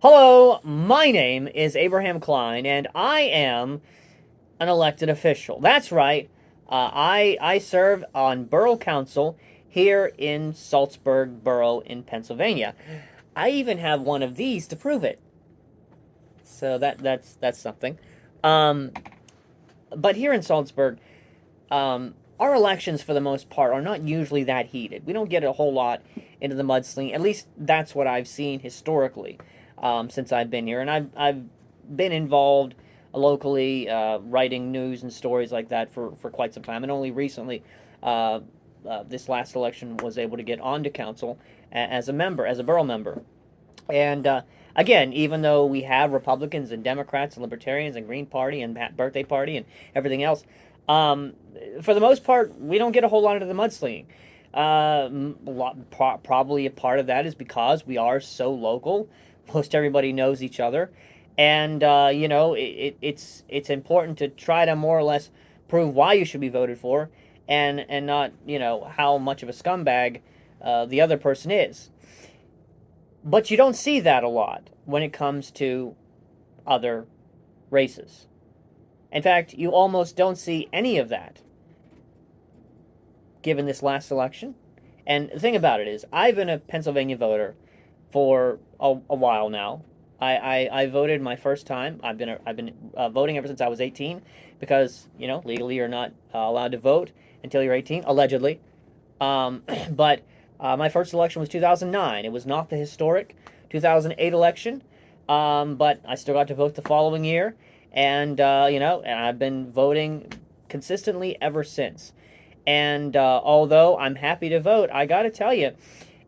Hello, my name is Abraham Klein, and I am an elected official. That's right. I serve on Borough Council here in Salzburg Borough in Pennsylvania. I even have one of these to prove it. So that's something. Um, but here in Salzburg, our elections for the most part are not usually that heated. We don't get a whole lot into the mudslinging. At least that's what I've seen historically since I've been here, and I've been involved locally, writing news and stories like that for quite some time, and only recently. This last election was able to get onto council as a member, as a borough member, and again, even though we have Republicans and Democrats and Libertarians and Green Party and Birthday Party and everything else, um, for the most part, we don't get a whole lot of the mudslinging. Probably a part of that is because we are so local. Most everybody knows each other, and it's important to try to more or less prove why you should be voted for, and not how much of a scumbag the other person is. But you don't see that a lot when it comes to other races. In fact, you almost don't see any of that given this last election. And the thing about it is, I've been a Pennsylvania voter for a while now. I voted my first time. I've been voting ever since I was 18 because legally you're not allowed to vote until you're 18, allegedly. But my first election was 2009. It was not the historic 2008 election, but I still got to vote the following year, and and I've been voting consistently ever since. And although I'm happy to vote, I got to tell you,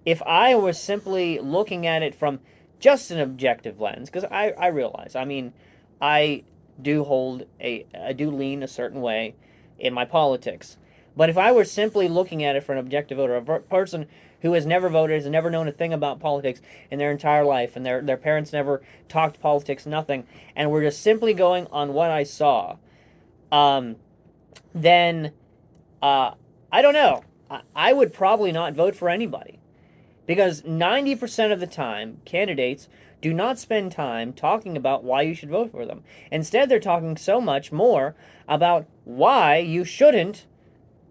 if I was simply looking at it from just an objective lens, because I realize, I mean, I I do lean a certain way in my politics. But if I were simply looking at it for an objective voter, a person who has never voted, has never known a thing about politics in their entire life, and their parents never talked politics, nothing, and we're just simply going on what I saw, um, then I don't know. I would probably not vote for anybody. Because 90% of the time, candidates do not spend time talking about why you should vote for them. Instead, they're talking so much more about why you shouldn't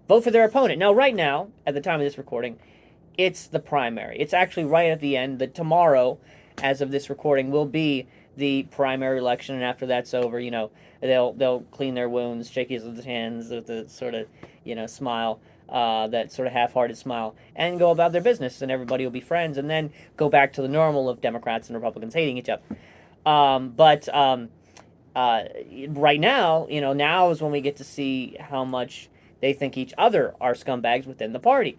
vote for their opponent. Now, right now, at the time of this recording, it's the primary. It's actually right at the end. That tomorrow, as of this recording, will be the primary election, and after that's over, they'll clean their wounds, shake each other's hands with a sort of smile, that sort of half-hearted smile, and go about their business, and everybody will be friends, and then go back to the normal of Democrats and Republicans hating each other. Right now, now is when we get to see how much they think each other are scumbags within the party.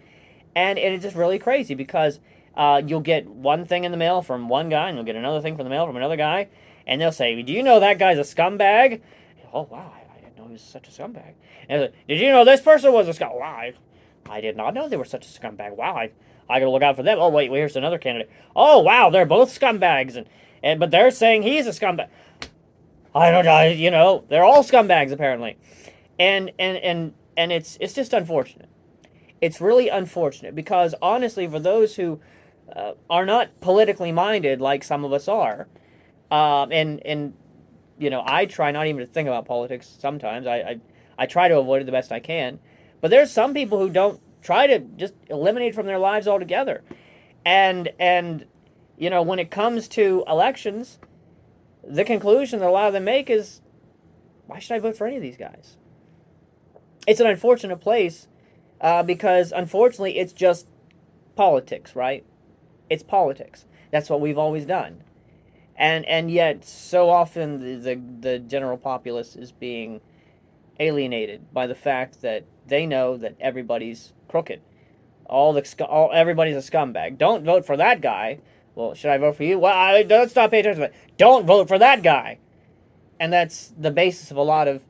And it is just really crazy because you'll get one thing in the mail from one guy, and you'll get another thing from the mail from another guy, and they'll say, "Do you know that guy's a scumbag?" Oh, wow, I didn't know he was such a scumbag. And like, "Did you know this person was a scumbag?" Wow, I did not know they were such a scumbag. Wow, I gotta look out for them. Oh, wait, here's another candidate. Oh, wow, they're both scumbags, but they're saying he's a scumbag. I don't know, they're all scumbags apparently, and it's just unfortunate. It's really unfortunate because honestly, for those who are not politically minded like some of us are, and I try not even to think about politics. Sometimes I try to avoid it the best I can, but there's some people who don't try to just eliminate it from their lives altogether, and when it comes to elections, the conclusion that a lot of them make is, why should I vote for any of these guys? It's an unfortunate place because unfortunately it's just politics, right? It's politics. That's what we've always done, and yet so often the general populace is being alienated by the fact that they know that everybody's crooked. Everybody's a scumbag. Don't vote for that guy. Well, should I vote for you? Well, let's not pay attention to that. Don't vote for that guy. And that's the basis of a lot of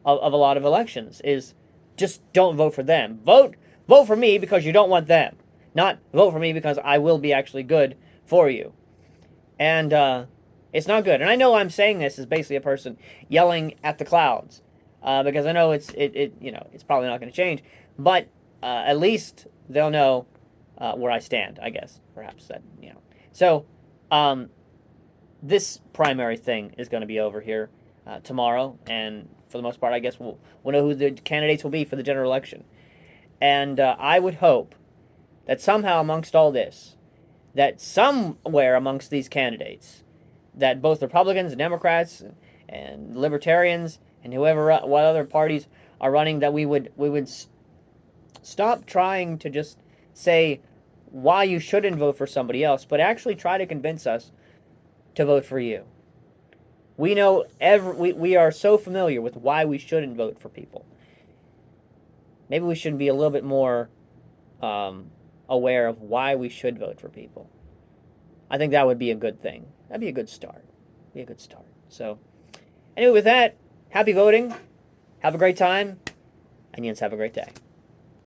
elections is just don't vote for them. Vote for me because you don't want them. Not vote for me because I will be actually good for you. And it's not good. And I know I'm saying this as basically a person yelling at the clouds because I know it's probably not going to change. But at least they'll know where I stand. I guess perhaps that. So. this primary thing is going to be over here tomorrow, and for the most part, I guess we'll know who the candidates will be for the general election. And I would hope that somehow amongst all this, that somewhere amongst these candidates, that both Republicans and Democrats and Libertarians and whoever what other parties are running, that we would stop trying to just say why you shouldn't vote for somebody else, but actually try to convince us to vote for you. We know we are so familiar with why we shouldn't vote for people. Maybe we should be a little bit more aware of why we should vote for people. I think that would be a good thing. That'd be a good start. Be a good start. So, anyway, with that, happy voting. Have a great time, and Jens, have a great day.